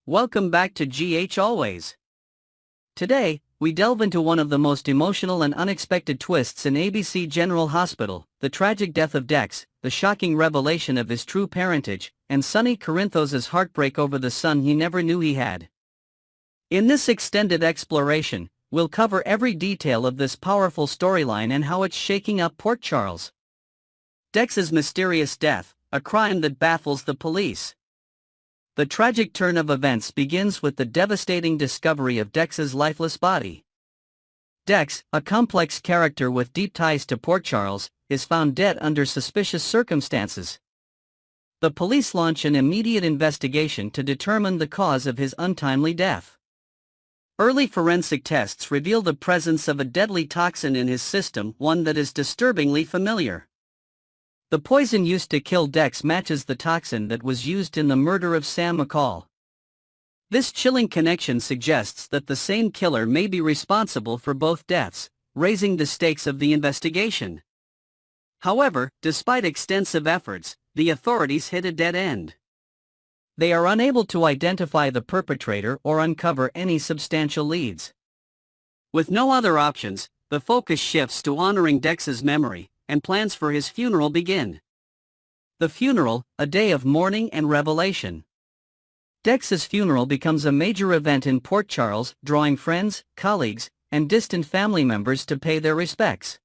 Welcome back to GH Always. Today, we delve into one of the most emotional and unexpected twists in ABC General Hospital, the tragic death of Dex, the shocking revelation of his true parentage, and Sonny Corinthos' heartbreak over the son he never knew he had. In this extended exploration, we'll cover every detail of this powerful storyline and how it's shaking up Port Charles. Dex's mysterious death, a crime that baffles the police. The tragic turn of events begins with the devastating discovery of Dex's lifeless body. Dex, a complex character with deep ties to Port Charles, is found dead under suspicious circumstances. The police launch an immediate investigation to determine the cause of his untimely death. Early forensic tests reveal the presence of a deadly toxin in his system, one that is disturbingly familiar. The poison used to kill Dex matches the toxin that was used in the murder of Sam McCall. This chilling connection suggests that the same killer may be responsible for both deaths, raising the stakes of the investigation. However, despite extensive efforts, the authorities hit a dead end. They are unable to identify the perpetrator or uncover any substantial leads. With no other options, the focus shifts to honoring Dex's memory, and plans for his funeral begin. The funeral, a day of mourning and revelation. Dex's funeral becomes a major event in Port Charles, drawing friends, colleagues, and distant family members to pay their respects.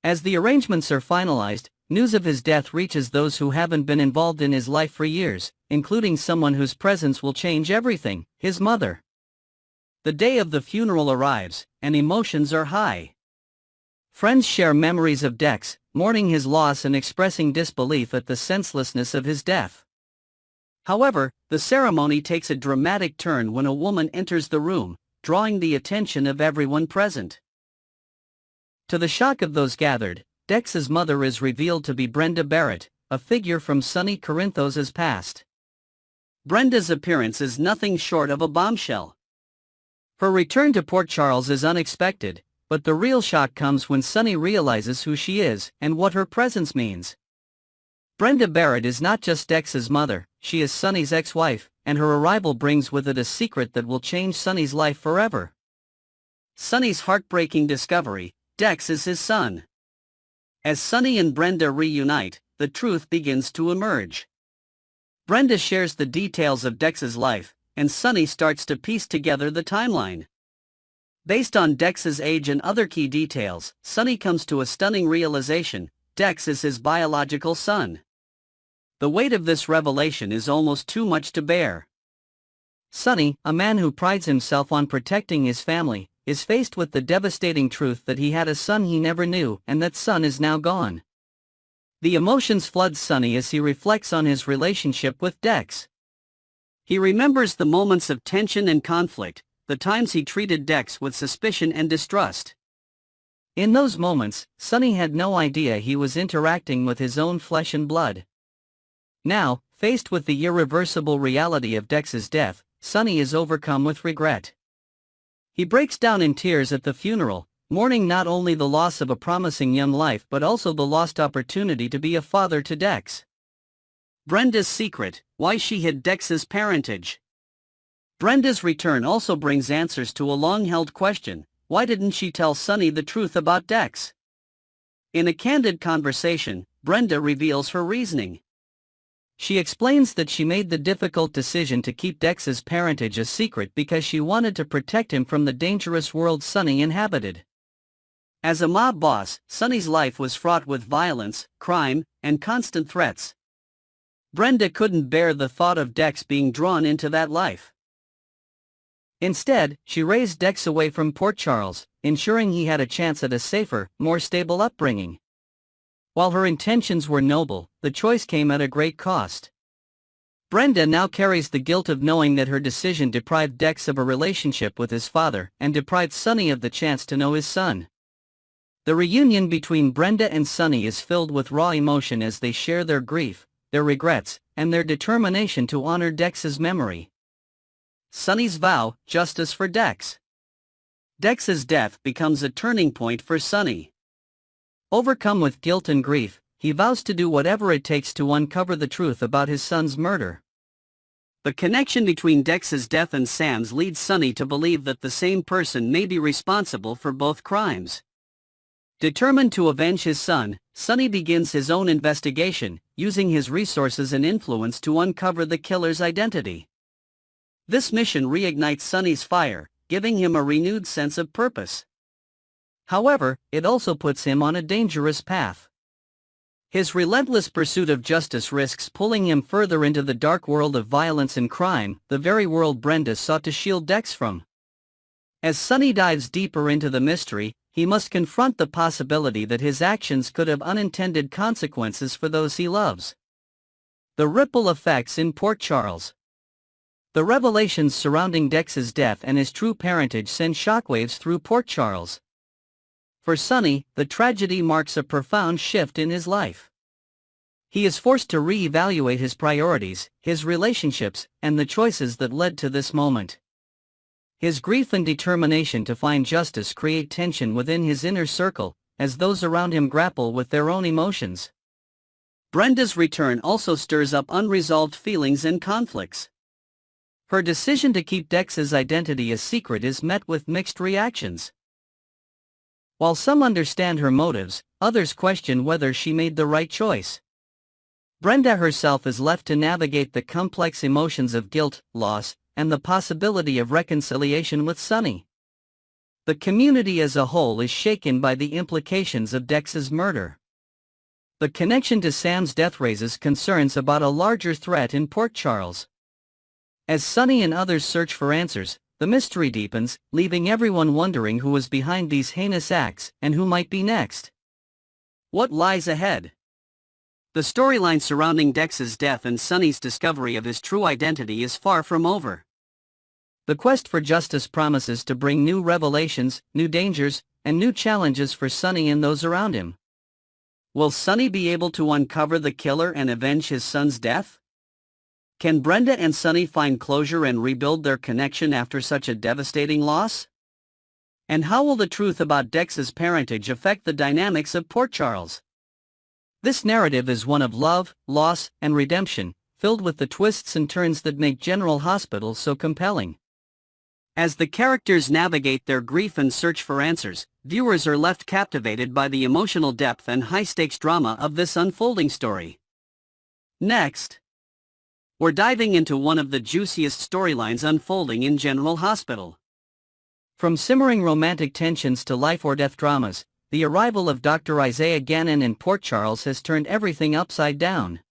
As the arrangements are finalized, news of his death reaches those who haven't been involved in his life for years, including someone whose presence will change everything, his mother. The day of the funeral arrives, and emotions are high. Friends share memories of Dex, mourning his loss and expressing disbelief at the senselessness of his death. However, the ceremony takes a dramatic turn when a woman enters the room, drawing the attention of everyone present. To the shock of those gathered, Dex's mother is revealed to be Brenda Barrett, a figure from Sonny Corinthos' past. Brenda's appearance is nothing short of a bombshell. Her return to Port Charles is unexpected, but the real shock comes when Sonny realizes who she is and what her presence means. Brenda Barrett is not just Dex's mother, she is Sonny's ex-wife, and her arrival brings with it a secret that will change Sonny's life forever. Sonny's heartbreaking discovery: Dex is his son. As Sonny and Brenda reunite, the truth begins to emerge. Brenda shares the details of Dex's life, and Sonny starts to piece together the timeline. Based on Dex's age and other key details, Sonny comes to a stunning realization: Dex is his biological son. The weight of this revelation is almost too much to bear. Sonny, a man who prides himself on protecting his family, is faced with the devastating truth that he had a son he never knew and that son is now gone. The emotions flood Sonny as he reflects on his relationship with Dex. He remembers the moments of tension and conflict, the times he treated Dex with suspicion and distrust. In those moments, Sonny had no idea he was interacting with his own flesh and blood. Now, faced with the irreversible reality of Dex's death, Sonny is overcome with regret. He breaks down in tears at the funeral, mourning not only the loss of a promising young life but also the lost opportunity to be a father to Dex. Brenda's secret: why she hid Dex's parentage. Brenda's return also brings answers to a long-held question: why didn't she tell Sonny the truth about Dex? In a candid conversation, Brenda reveals her reasoning. She explains that she made the difficult decision to keep Dex's parentage a secret because she wanted to protect him from the dangerous world Sonny inhabited. As a mob boss, Sonny's life was fraught with violence, crime, and constant threats. Brenda couldn't bear the thought of Dex being drawn into that life. Instead, she raised Dex away from Port Charles, ensuring he had a chance at a safer, more stable upbringing. While her intentions were noble, the choice came at a great cost. Brenda now carries the guilt of knowing that her decision deprived Dex of a relationship with his father and deprived Sonny of the chance to know his son. The reunion between Brenda and Sonny is filled with raw emotion as they share their grief, their regrets, and their determination to honor Dex's memory. Sonny's vow: justice for Dex. Dex's death becomes a turning point for Sonny. Overcome with guilt and grief, he vows to do whatever it takes to uncover the truth about his son's murder. The connection between Dex's death and Sam's leads Sonny to believe that the same person may be responsible for both crimes. Determined to avenge his son, Sonny begins his own investigation, using his resources and influence to uncover the killer's identity. This mission reignites Sonny's fire, giving him a renewed sense of purpose. However, it also puts him on a dangerous path. His relentless pursuit of justice risks pulling him further into the dark world of violence and crime, the very world Brenda sought to shield Dex from. As Sonny dives deeper into the mystery, he must confront the possibility that his actions could have unintended consequences for those he loves. The ripple effects in Port Charles. The revelations surrounding Dex's death and his true parentage send shockwaves through Port Charles. For Sonny, the tragedy marks a profound shift in his life. He is forced to re-evaluate his priorities, his relationships, and the choices that led to this moment. His grief and determination to find justice create tension within his inner circle, as those around him grapple with their own emotions. Brenda's return also stirs up unresolved feelings and conflicts. Her decision to keep Dex's identity a secret is met with mixed reactions. While some understand her motives, others question whether she made the right choice. Brenda herself is left to navigate the complex emotions of guilt, loss, and the possibility of reconciliation with Sonny. The community as a whole is shaken by the implications of Dex's murder. The connection to Sam's death raises concerns about a larger threat in Port Charles. As Sonny and others search for answers, the mystery deepens, leaving everyone wondering who was behind these heinous acts and who might be next. What lies ahead? The storyline surrounding Dex's death and Sonny's discovery of his true identity is far from over. The quest for justice promises to bring new revelations, new dangers, and new challenges for Sonny and those around him. Will Sonny be able to uncover the killer and avenge his son's death? Can Brenda and Sonny find closure and rebuild their connection after such a devastating loss? And how will the truth about Dex's parentage affect the dynamics of Port Charles? This narrative is one of love, loss, and redemption, filled with the twists and turns that make General Hospital so compelling. As the characters navigate their grief and search for answers, viewers are left captivated by the emotional depth and high-stakes drama of this unfolding story. Next, we're diving into one of the juiciest storylines unfolding in General Hospital. From simmering romantic tensions to life-or-death dramas, the arrival of Dr. Isaiah Gannon in Port Charles has turned everything upside down.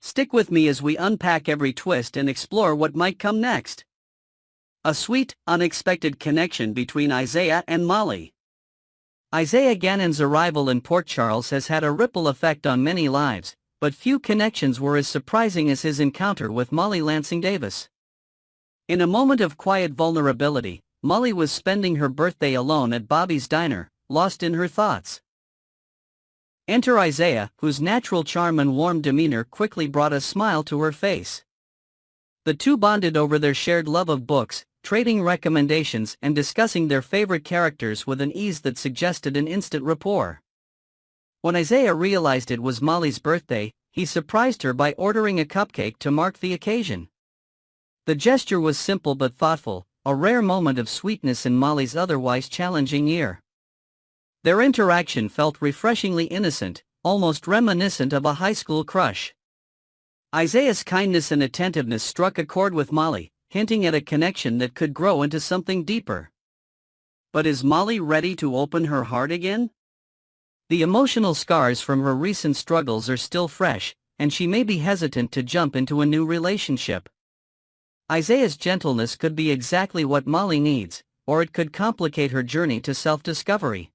Stick with me as we unpack every twist and explore what might come next. A sweet, unexpected connection between Isaiah and Molly. Isaiah Gannon's arrival in Port Charles has had a ripple effect on many lives, but few connections were as surprising as his encounter with Molly Lansing Davis. In a moment of quiet vulnerability, Molly was spending her birthday alone at Bobby's diner, lost in her thoughts. Enter Isaiah, whose natural charm and warm demeanor quickly brought a smile to her face. The two bonded over their shared love of books, trading recommendations and discussing their favorite characters with an ease that suggested an instant rapport. When Isaiah realized it was Molly's birthday, he surprised her by ordering a cupcake to mark the occasion. The gesture was simple but thoughtful, a rare moment of sweetness in Molly's otherwise challenging year. Their interaction felt refreshingly innocent, almost reminiscent of a high school crush. Isaiah's kindness and attentiveness struck a chord with Molly, hinting at a connection that could grow into something deeper. But is Molly ready to open her heart again? The emotional scars from her recent struggles are still fresh, and she may be hesitant to jump into a new relationship. Isaiah's gentleness could be exactly what Molly needs, or it could complicate her journey to self-discovery.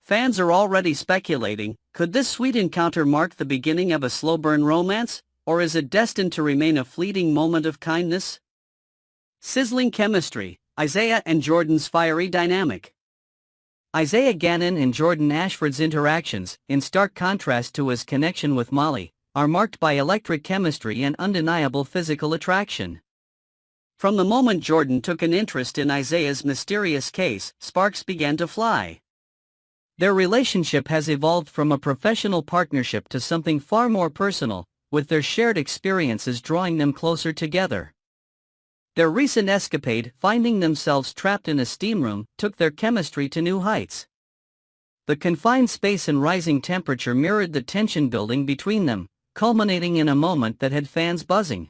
Fans are already speculating, could this sweet encounter mark the beginning of a slow-burn romance, or is it destined to remain a fleeting moment of kindness? Sizzling chemistry, Isaiah and Jordan's fiery dynamic. Isaiah Gannon and Jordan Ashford's interactions, in stark contrast to his connection with Molly, are marked by electric chemistry and undeniable physical attraction. From the moment Jordan took an interest in Isaiah's mysterious case, sparks began to fly. Their relationship has evolved from a professional partnership to something far more personal, with their shared experiences drawing them closer together. Their recent escapade, finding themselves trapped in a steam room, took their chemistry to new heights. The confined space and rising temperature mirrored the tension building between them, culminating in a moment that had fans buzzing.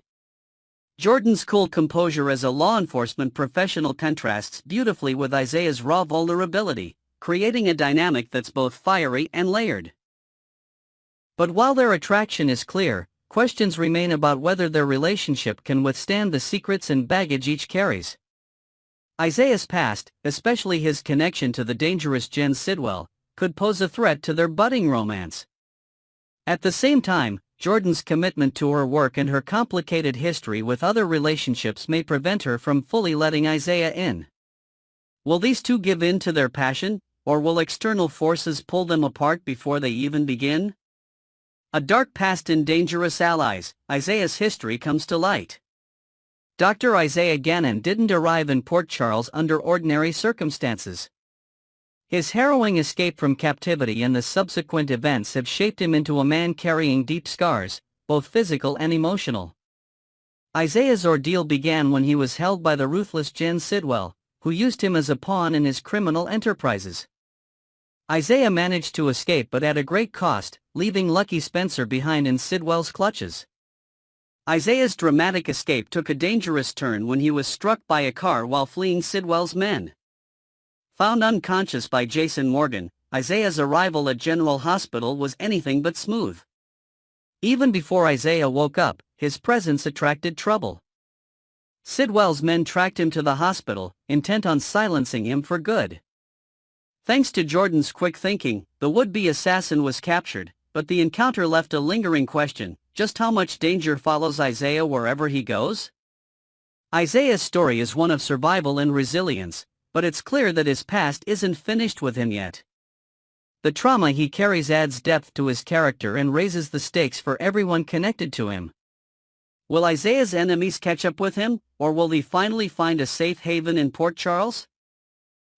Jordan's cool composure as a law enforcement professional contrasts beautifully with Isaiah's raw vulnerability, creating a dynamic that's both fiery and layered. But while their attraction is clear, questions remain about whether their relationship can withstand the secrets and baggage each carries. Isaiah's past, especially his connection to the dangerous Jen Sidwell, could pose a threat to their budding romance. At the same time, Jordan's commitment to her work and her complicated history with other relationships may prevent her from fully letting Isaiah in. Will these two give in to their passion, or will external forces pull them apart before they even begin? A dark past and dangerous allies, Isaiah's history comes to light. Dr. Isaiah Gannon didn't arrive in Port Charles under ordinary circumstances. His harrowing escape from captivity and the subsequent events have shaped him into a man carrying deep scars, both physical and emotional. Isaiah's ordeal began when he was held by the ruthless Jen Sidwell, who used him as a pawn in his criminal enterprises. Isaiah managed to escape but at a great cost, leaving Lucky Spencer behind in Sidwell's clutches. Isaiah's dramatic escape took a dangerous turn when he was struck by a car while fleeing Sidwell's men. Found unconscious by Jason Morgan, Isaiah's arrival at General Hospital was anything but smooth. Even before Isaiah woke up, his presence attracted trouble. Sidwell's men tracked him to the hospital, intent on silencing him for good. Thanks to Jordan's quick thinking, the would-be assassin was captured, but the encounter left a lingering question: just how much danger follows Isaiah wherever he goes? Isaiah's story is one of survival and resilience, but it's clear that his past isn't finished with him yet. The trauma he carries adds depth to his character and raises the stakes for everyone connected to him. Will Isaiah's enemies catch up with him, or will he finally find a safe haven in Port Charles?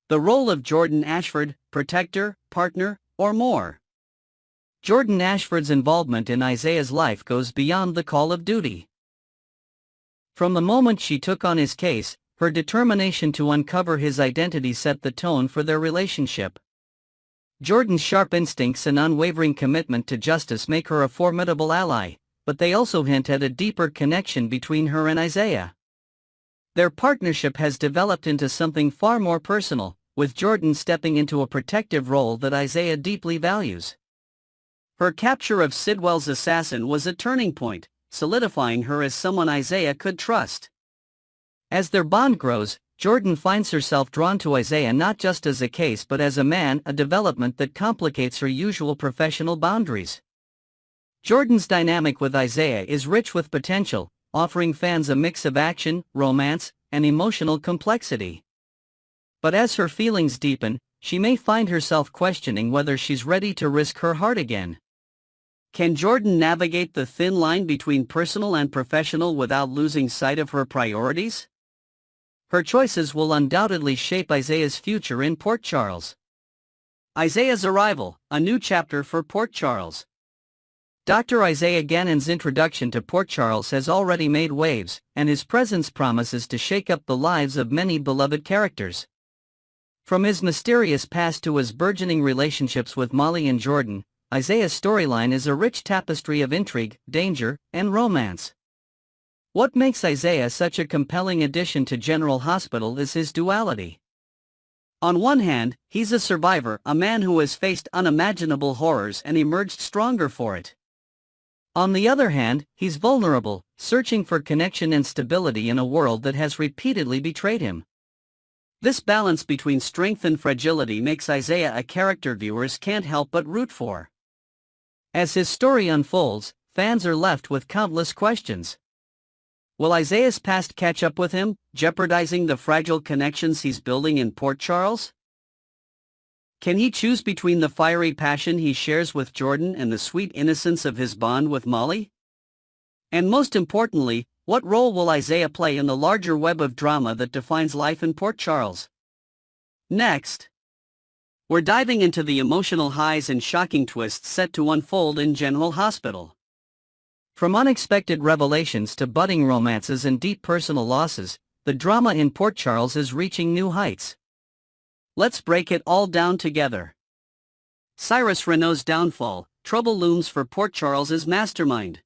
The role of Jordan Ashford: protector, partner, or more? Jordan Ashford's involvement in Isaiah's life goes beyond the call of duty. From the moment she took on his case, her determination to uncover his identity set the tone for their relationship. Jordan's sharp instincts and unwavering commitment to justice make her a formidable ally, but they also hint at a deeper connection between her and Isaiah. Their partnership has developed into something far more personal, with Jordan stepping into a protective role that Isaiah deeply values. Her capture of Sidwell's assassin was a turning point, solidifying her as someone Isaiah could trust. As their bond grows, Jordan finds herself drawn to Isaiah not just as a case but as a man, a development that complicates her usual professional boundaries. Jordan's dynamic with Isaiah is rich with potential, offering fans a mix of action, romance, and emotional complexity. But as her feelings deepen, she may find herself questioning whether she's ready to risk her heart again. Can Jordan navigate the thin line between personal and professional without losing sight of her priorities? Her choices will undoubtedly shape Isaiah's future in Port Charles. Isaiah's arrival, a new chapter for Port Charles. Dr. Isaiah Gannon's introduction to Port Charles has already made waves, and his presence promises to shake up the lives of many beloved characters. From his mysterious past to his burgeoning relationships with Molly and Jordan, Isaiah's storyline is a rich tapestry of intrigue, danger, and romance. What makes Isaiah such a compelling addition to General Hospital is his duality. On one hand, he's a survivor, a man who has faced unimaginable horrors and emerged stronger for it. On the other hand, he's vulnerable, searching for connection and stability in a world that has repeatedly betrayed him. This balance between strength and fragility makes Isaiah a character viewers can't help but root for. As his story unfolds, fans are left with countless questions. Will Isaiah's past catch up with him, jeopardizing the fragile connections he's building in Port Charles? Can he choose between the fiery passion he shares with Jordan and the sweet innocence of his bond with Molly? And most importantly, what role will Isaiah play in the larger web of drama that defines life in Port Charles? Next, we're diving into the emotional highs and shocking twists set to unfold in General Hospital. From unexpected revelations to budding romances and deep personal losses, the drama in Port Charles is reaching new heights. Let's break it all down together. Cyrus Renault's downfall, trouble looms for Port Charles's mastermind.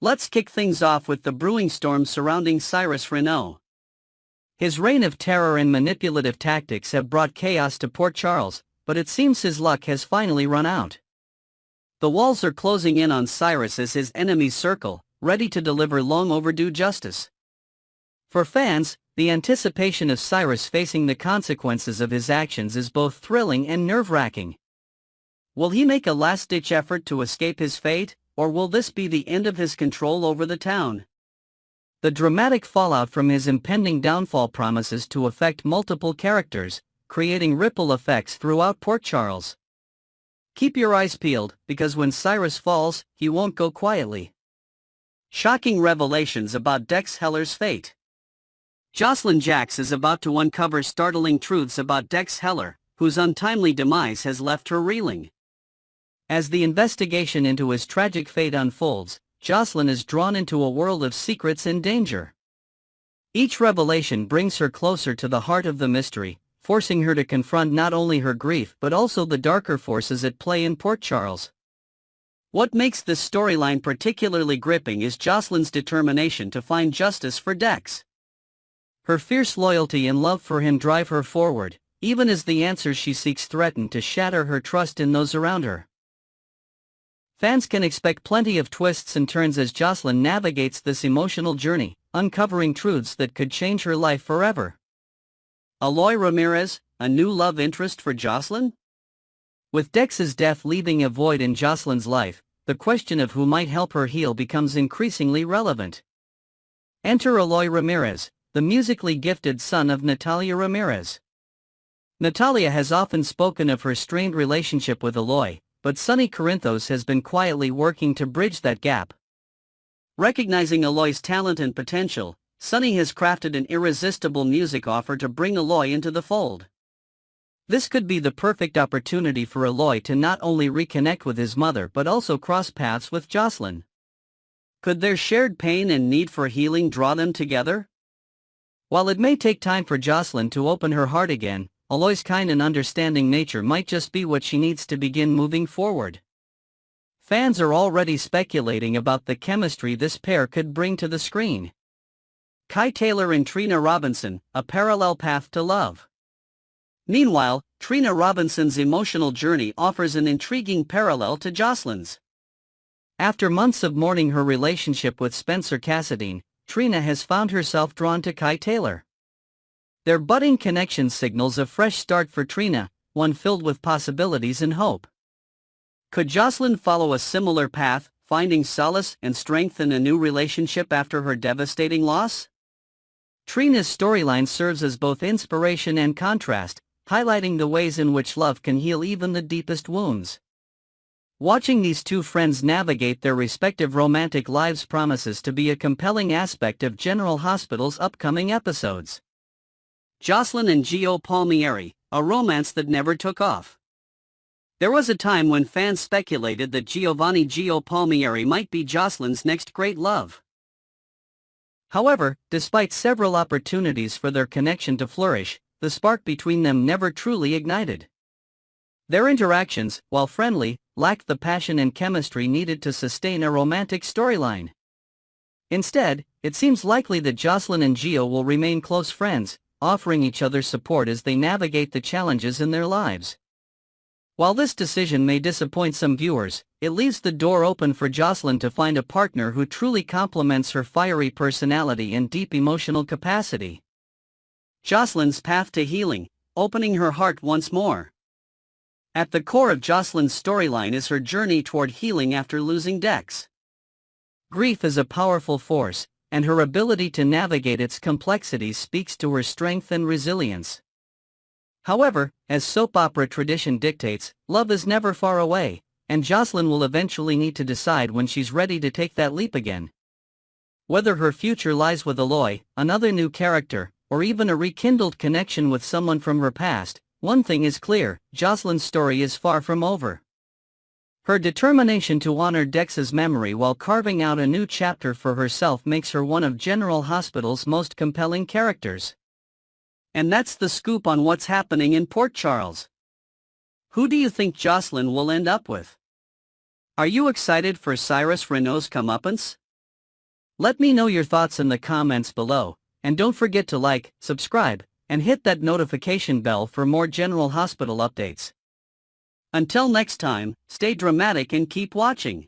Let's kick things off with the brewing storm surrounding Cyrus Renault. His reign of terror and manipulative tactics have brought chaos to Port Charles, but it seems his luck has finally run out. The walls are closing in on Cyrus as his enemies circle, ready to deliver long overdue justice. For fans, the anticipation of Cyrus facing the consequences of his actions is both thrilling and nerve-wracking. Will he make a last-ditch effort to escape his fate, or will this be the end of his control over the town? The dramatic fallout from his impending downfall promises to affect multiple characters, creating ripple effects throughout Port Charles. Keep your eyes peeled, because when Cyrus falls, he won't go quietly. Shocking revelations about Dex Heller's fate. Jocelyn Jax is about to uncover startling truths about Dex Heller, whose untimely demise has left her reeling. As the investigation into his tragic fate unfolds, Jocelyn is drawn into a world of secrets and danger. Each revelation brings her closer to the heart of the mystery, forcing her to confront not only her grief but also the darker forces at play in Port Charles. What makes this storyline particularly gripping is Jocelyn's determination to find justice for Dex. Her fierce loyalty and love for him drive her forward, even as the answers she seeks threaten to shatter her trust in those around her. Fans can expect plenty of twists and turns as Jocelyn navigates this emotional journey, uncovering truths that could change her life forever. Eloy Ramirez, a new love interest for Jocelyn? With Dex's death leaving a void in Jocelyn's life, the question of who might help her heal becomes increasingly relevant. Enter Eloy Ramirez, the musically gifted son of Natalia Ramirez. Natalia has often spoken of her strained relationship with Eloy, but Sonny Corinthos has been quietly working to bridge that gap. Recognizing Eloy's talent and potential, Sonny has crafted an irresistible music offer to bring Eloy into the fold. This could be the perfect opportunity for Eloy to not only reconnect with his mother but also cross paths with Jocelyn. Could their shared pain and need for healing draw them together? While it may take time for Jocelyn to open her heart again, Eloy's kind and understanding nature might just be what she needs to begin moving forward. Fans are already speculating about the chemistry this pair could bring to the screen. Kai Taylor and Trina Robinson, a parallel path to love. Meanwhile, Trina Robinson's emotional journey offers an intriguing parallel to Jocelyn's. After months of mourning her relationship with Spencer Cassadine, Trina has found herself drawn to Kai Taylor. Their budding connection signals a fresh start for Trina, one filled with possibilities and hope. Could Jocelyn follow a similar path, finding solace and strength in a new relationship after her devastating loss? Trina's storyline serves as both inspiration and contrast, highlighting the ways in which love can heal even the deepest wounds. Watching these two friends navigate their respective romantic lives promises to be a compelling aspect of General Hospital's upcoming episodes. Jocelyn and Gio Palmieri, a romance that never took off. There was a time when fans speculated that Gio Palmieri might be Jocelyn's next great love. However, despite several opportunities for their connection to flourish, the spark between them never truly ignited. Their interactions, while friendly, lacked the passion and chemistry needed to sustain a romantic storyline. Instead, it seems likely that Jocelyn and Gio will remain close friends, offering each other support as they navigate the challenges in their lives. While this decision may disappoint some viewers, it leaves the door open for Jocelyn to find a partner who truly complements her fiery personality and deep emotional capacity. Jocelyn's path to healing, opening her heart once more. At the core of Jocelyn's storyline is her journey toward healing after losing Dex. Grief is a powerful force, and her ability to navigate its complexities speaks to her strength and resilience. However, as soap opera tradition dictates, love is never far away, and Jocelyn will eventually need to decide when she's ready to take that leap again. Whether her future lies with Eloy, another new character, or even a rekindled connection with someone from her past, one thing is clear: Jocelyn's story is far from over. Her determination to honor Dex's memory while carving out a new chapter for herself makes her one of General Hospital's most compelling characters. And that's the scoop on what's happening in Port Charles. Who do you think Jocelyn will end up with? Are you excited for Cyrus Renault's comeuppance? Let me know your thoughts in the comments below, and don't forget to like, subscribe, and hit that notification bell for more General Hospital updates. Until next time, stay dramatic and keep watching.